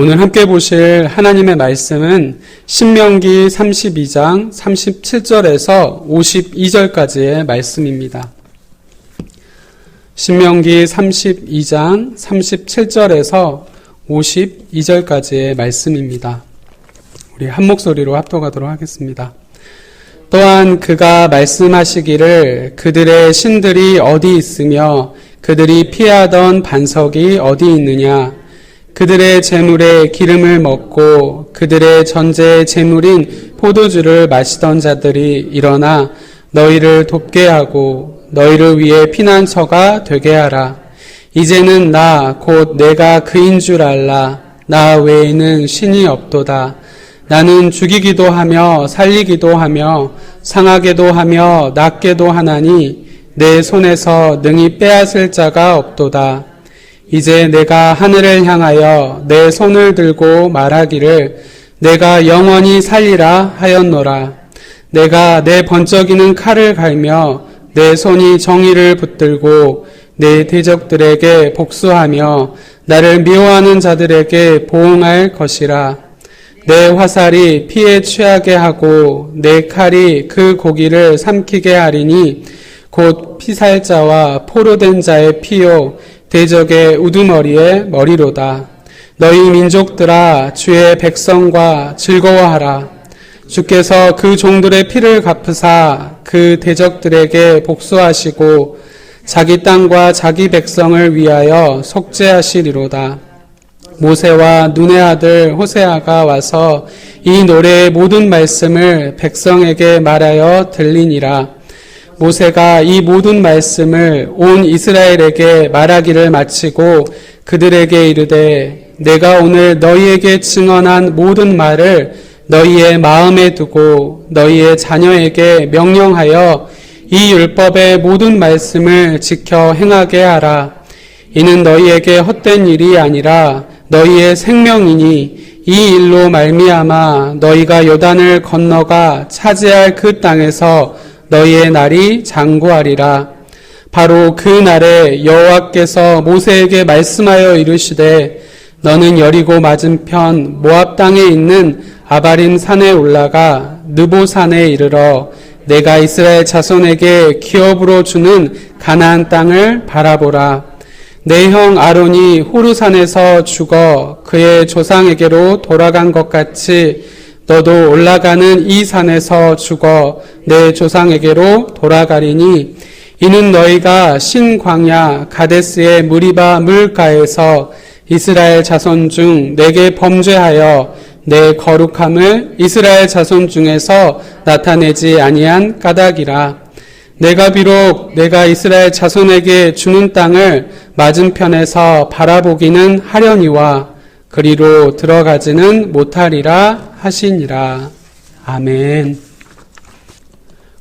오늘 함께 보실 하나님의 말씀은 신명기 32장 37절에서 52절까지의 말씀입니다. 신명기 32장 37절에서 52절까지의 말씀입니다. 우리 한 목소리로 합독하도록 하겠습니다. 또한 그가 말씀하시기를 그들의 신들이 어디 있으며 그들이 피하던 반석이 어디 있느냐. 그들의 재물에 기름을 먹고 그들의 전제의 재물인 포도주를 마시던 자들이 일어나 너희를 돕게 하고 너희를 위해 피난처가 되게 하라. 이제는 나 곧 내가 그인 줄 알라. 나 외에는 신이 없도다. 나는 죽이기도 하며 살리기도 하며 상하게도 하며 낫게도 하나니 내 손에서 능히 빼앗을 자가 없도다. 이제 내가 하늘을 향하여 내 손을 들고 말하기를 내가 영원히 살리라 하였노라. 내가 내 번쩍이는 칼을 갈며 내 손이 정의를 붙들고 내 대적들에게 복수하며 나를 미워하는 자들에게 보응할 것이라. 내 화살이 피에 취하게 하고 내 칼이 그 고기를 삼키게 하리니 곧 피살자와 포로된 자의 피요 대적의 우두머리의 머리로다. 너희 민족들아 주의 백성과 즐거워하라. 주께서 그 종들의 피를 갚으사 그 대적들에게 복수하시고 자기 땅과 자기 백성을 위하여 속죄하시리로다. 모세와 눈의 아들 호세아가 와서 이 노래의 모든 말씀을 백성에게 말하여 들리니라. 모세가 이 모든 말씀을 온 이스라엘에게 말하기를 마치고 그들에게 이르되 내가 오늘 너희에게 증언한 모든 말을 너희의 마음에 두고 너희의 자녀에게 명령하여 이 율법의 모든 말씀을 지켜 행하게 하라. 이는 너희에게 헛된 일이 아니라 너희의 생명이니 이 일로 말미암아 너희가 요단을 건너가 차지할 그 땅에서 너희의 날이 장구하리라. 바로 그 날에 여호와께서 모세에게 말씀하여 이르시되 너는 여리고 맞은편 모압 땅에 있는 아바림 산에 올라가 느보 산에 이르러 내가 이스라엘 자손에게 기업으로 주는 가나안 땅을 바라보라. 내 형 아론이 호르산에서 죽어 그의 조상에게로 돌아간 것 같이 너도 올라가는 이 산에서 죽어 내 조상에게로 돌아가리니 이는 너희가 신광야 가데스의 무리바 물가에서 이스라엘 자손 중 내게 범죄하여 내 거룩함을 이스라엘 자손 중에서 나타내지 아니한 까닭이라. 내가 비록 내가 이스라엘 자손에게 주는 땅을 맞은편에서 바라보기는 하려니와 그리로 들어가지는 못하리라 하시니라. 아멘.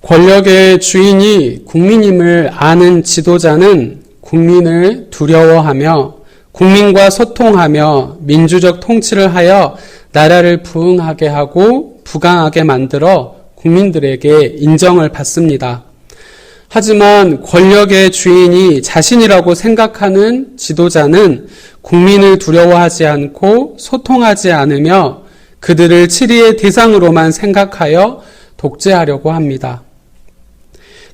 권력의 주인이 국민임을 아는 지도자는 국민을 두려워하며 국민과 소통하며 민주적 통치를 하여 나라를 부흥하게 하고 부강하게 만들어 국민들에게 인정을 받습니다. 하지만 권력의 주인이 자신이라고 생각하는 지도자는 국민을 두려워하지 않고 소통하지 않으며 그들을 치리의 대상으로만 생각하여 독재하려고 합니다.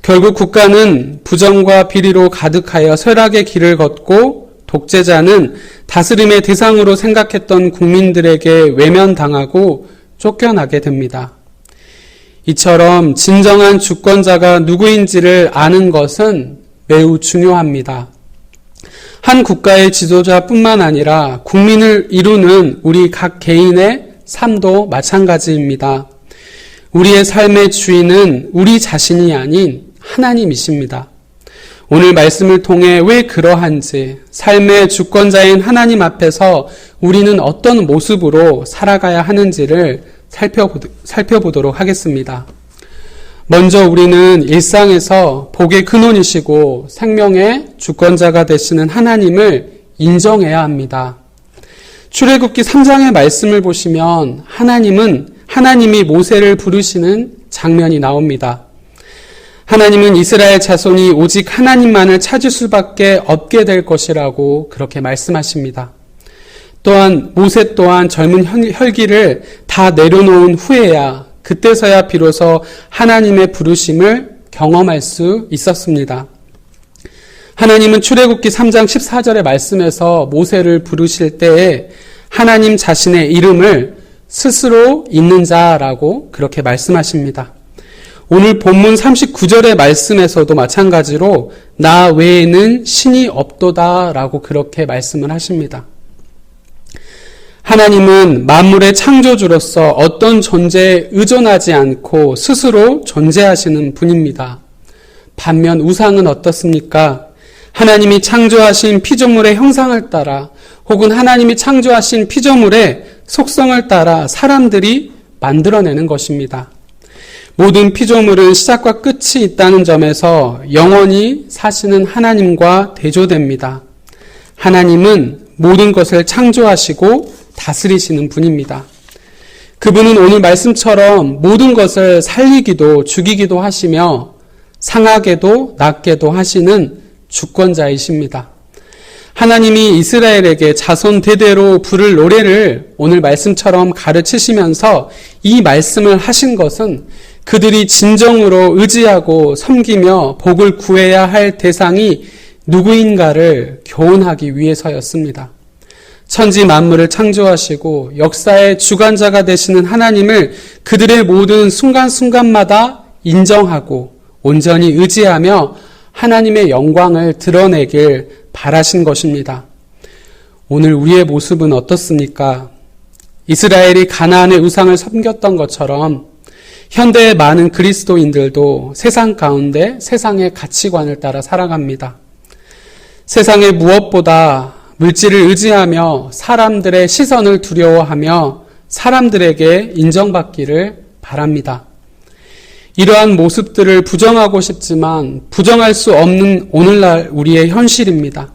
결국 국가는 부정과 비리로 가득하여 쇠락의 길을 걷고 독재자는 다스림의 대상으로 생각했던 국민들에게 외면당하고 쫓겨나게 됩니다. 이처럼 진정한 주권자가 누구인지를 아는 것은 매우 중요합니다. 한 국가의 지도자뿐만 아니라 국민을 이루는 우리 각 개인의 삶도 마찬가지입니다. 우리의 삶의 주인은 우리 자신이 아닌 하나님이십니다. 오늘 말씀을 통해 왜 그러한지, 삶의 주권자인 하나님 앞에서 우리는 어떤 모습으로 살아가야 하는지를 살펴보도록 하겠습니다. 먼저 우리는 일상에서 복의 근원이시고 생명의 주권자가 되시는 하나님을 인정해야 합니다. 출애굽기 3장의 말씀을 보시면 하나님이 모세를 부르시는 장면이 나옵니다. 하나님은 이스라엘 자손이 오직 하나님만을 찾을 수밖에 없게 될 것이라고 그렇게 말씀하십니다. 또한 모세 또한 젊은 혈기를 다 내려놓은 후에야 그때서야 비로소 하나님의 부르심을 경험할 수 있었습니다. 하나님은 출애굽기 3장 14절의 말씀에서 모세를 부르실 때에 하나님 자신의 이름을 스스로 있는 자라고 그렇게 말씀하십니다. 오늘 본문 39절의 말씀에서도 마찬가지로 나 외에는 신이 없도다라고 그렇게 말씀을 하십니다. 하나님은 만물의 창조주로서 어떤 존재에 의존하지 않고 스스로 존재하시는 분입니다. 반면 우상은 어떻습니까? 하나님이 창조하신 피조물의 형상을 따라 혹은 하나님이 창조하신 피조물의 속성을 따라 사람들이 만들어내는 것입니다. 모든 피조물은 시작과 끝이 있다는 점에서 영원히 사시는 하나님과 대조됩니다. 하나님은 모든 것을 창조하시고 다스리시는 분입니다. 그분은 오늘 말씀처럼 모든 것을 살리기도 죽이기도 하시며 상하게도 낫게도 하시는 주권자이십니다. 하나님이 이스라엘에게 자손 대대로 부를 노래를 오늘 말씀처럼 가르치시면서 이 말씀을 하신 것은 그들이 진정으로 의지하고 섬기며 복을 구해야 할 대상이 누구인가를 교훈하기 위해서였습니다. 천지 만물을 창조하시고 역사의 주관자가 되시는 하나님을 그들의 모든 순간순간마다 인정하고 온전히 의지하며 하나님의 영광을 드러내길 바라신 것입니다. 오늘 우리의 모습은 어떻습니까? 이스라엘이 가나안의 우상을 섬겼던 것처럼 현대의 많은 그리스도인들도 세상 가운데 세상의 가치관을 따라 살아갑니다. 세상의 무엇보다 물질을 의지하며 사람들의 시선을 두려워하며 사람들에게 인정받기를 바랍니다. 이러한 모습들을 부정하고 싶지만 부정할 수 없는 오늘날 우리의 현실입니다.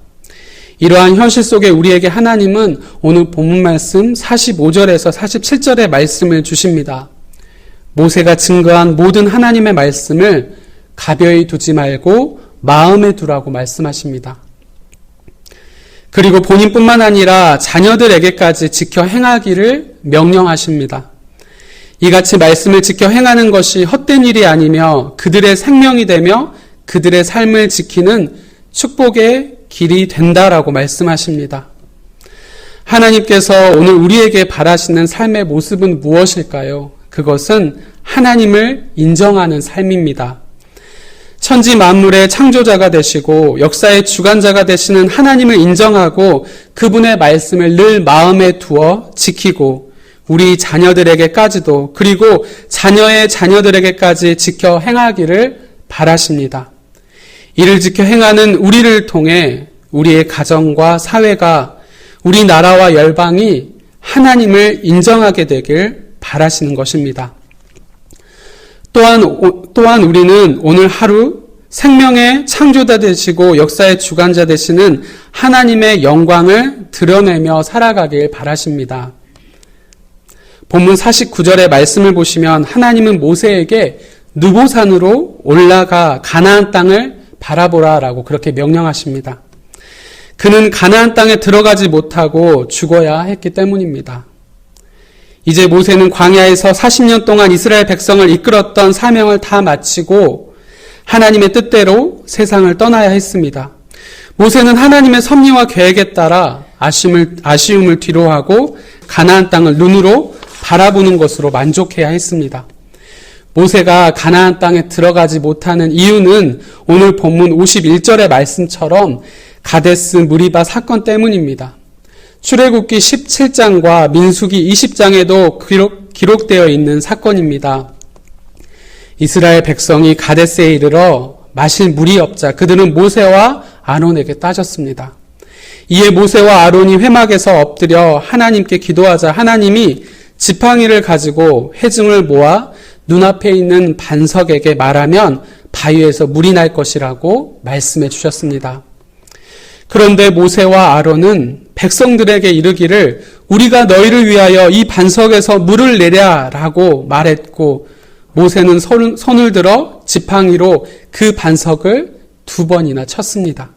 이러한 현실 속에 우리에게 하나님은 오늘 본문 말씀 45절에서 47절의 말씀을 주십니다. 모세가 증거한 모든 하나님의 말씀을 가벼이 두지 말고 마음에 두라고 말씀하십니다. 그리고 본인뿐만 아니라 자녀들에게까지 지켜 행하기를 명령하십니다. 이같이 말씀을 지켜 행하는 것이 헛된 일이 아니며 그들의 생명이 되며 그들의 삶을 지키는 축복의 길이 된다라고 말씀하십니다. 하나님께서 오늘 우리에게 바라시는 삶의 모습은 무엇일까요? 그것은 하나님을 인정하는 삶입니다. 천지 만물의 창조자가 되시고 역사의 주관자가 되시는 하나님을 인정하고 그분의 말씀을 늘 마음에 두어 지키고 우리 자녀들에게까지도 그리고 자녀의 자녀들에게까지 지켜 행하기를 바라십니다. 이를 지켜 행하는 우리를 통해 우리의 가정과 사회가 우리나라와 열방이 하나님을 인정하게 되길 바라시는 것입니다. 또한 우리는 오늘 하루 생명의 창조자 되시고 역사의 주관자 되시는 하나님의 영광을 드러내며 살아가길 바라십니다. 본문 49절의 말씀을 보시면 하나님은 모세에게 느보산으로 올라가 가나안 땅을 바라보라라고 그렇게 명령하십니다. 그는 가나안 땅에 들어가지 못하고 죽어야 했기 때문입니다. 이제 모세는 광야에서 40년 동안 이스라엘 백성을 이끌었던 사명을 다 마치고 하나님의 뜻대로 세상을 떠나야 했습니다. 모세는 하나님의 섭리와 계획에 따라 아쉬움을 뒤로하고 가나안 땅을 눈으로 바라보는 것으로 만족해야 했습니다. 모세가 가나안 땅에 들어가지 못하는 이유는 오늘 본문 51절의 말씀처럼 가데스 무리바 사건 때문입니다. 출애굽기 17장과 민수기 20장에도 기록되어 있는 사건입니다. 이스라엘 백성이 가데스에 이르러 마실 물이 없자 그들은 모세와 아론에게 따졌습니다. 이에 모세와 아론이 회막에서 엎드려 하나님께 기도하자 하나님이 지팡이를 가지고 회중을 모아 눈앞에 있는 반석에게 말하면 바위에서 물이 날 것이라고 말씀해 주셨습니다. 그런데 모세와 아론은 백성들에게 이르기를 우리가 너희를 위하여 이 반석에서 물을 내랴라고 말했고 모세는 손을 들어 지팡이로 그 반석을 2번이나 쳤습니다.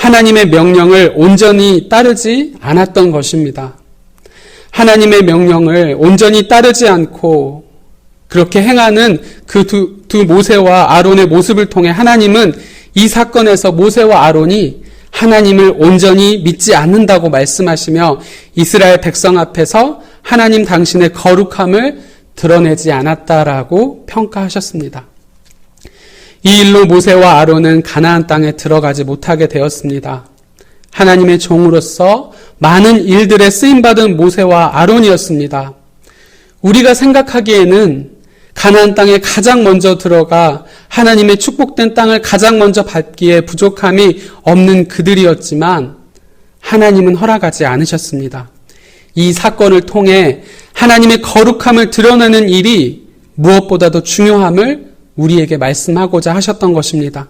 하나님의 명령을 온전히 따르지 않았던 것입니다. 하나님의 명령을 온전히 따르지 않고 그렇게 행하는 그 두 모세와 아론의 모습을 통해 하나님은 이 사건에서 모세와 아론이 하나님을 온전히 믿지 않는다고 말씀하시며 이스라엘 백성 앞에서 하나님 당신의 거룩함을 드러내지 않았다라고 평가하셨습니다. 이 일로 모세와 아론은 가나안 땅에 들어가지 못하게 되었습니다. 하나님의 종으로서 많은 일들에 쓰임받은 모세와 아론이었습니다. 우리가 생각하기에는 가나안 땅에 가장 먼저 들어가 하나님의 축복된 땅을 가장 먼저 받기에 부족함이 없는 그들이었지만 하나님은 허락하지 않으셨습니다. 이 사건을 통해 하나님의 거룩함을 드러내는 일이 무엇보다도 중요함을 우리에게 말씀하고자 하셨던 것입니다.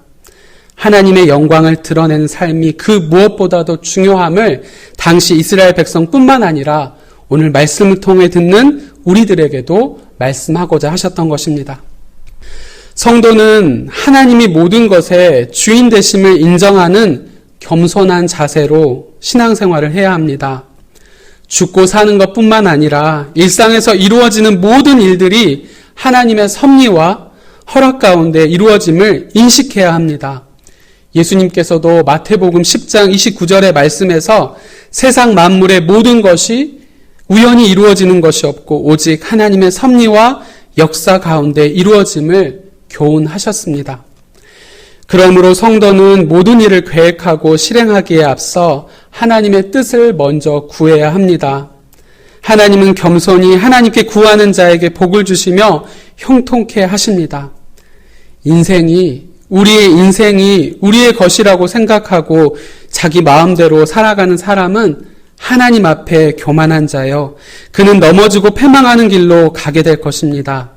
하나님의 영광을 드러내는 삶이 그 무엇보다도 중요함을 당시 이스라엘 백성뿐만 아니라 오늘 말씀을 통해 듣는 우리들에게도 말씀하고자 하셨던 것입니다. 성도는 하나님이 모든 것의 주인 되심을 인정하는 겸손한 자세로 신앙생활을 해야 합니다. 죽고 사는 것뿐만 아니라 일상에서 이루어지는 모든 일들이 하나님의 섭리와 허락 가운데 이루어짐을 인식해야 합니다. 예수님께서도 마태복음 10장 29절의 말씀에서 세상 만물의 모든 것이 우연히 이루어지는 것이 없고 오직 하나님의 섭리와 역사 가운데 이루어짐을 교훈하셨습니다. 그러므로 성도는 모든 일을 계획하고 실행하기에 앞서 하나님의 뜻을 먼저 구해야 합니다. 하나님은 겸손히 하나님께 구하는 자에게 복을 주시며 형통케 하십니다. 우리의 인생이 우리의 것이라고 생각하고 자기 마음대로 살아가는 사람은 하나님 앞에 교만한 자요. 그는 넘어지고 패망하는 길로 가게 될 것입니다.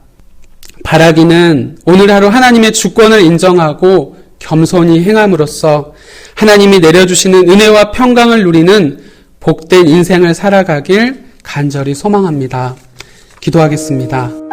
바라기는 오늘 하루 하나님의 주권을 인정하고 겸손히 행함으로써 하나님이 내려주시는 은혜와 평강을 누리는 복된 인생을 살아가길 간절히 소망합니다. 기도하겠습니다.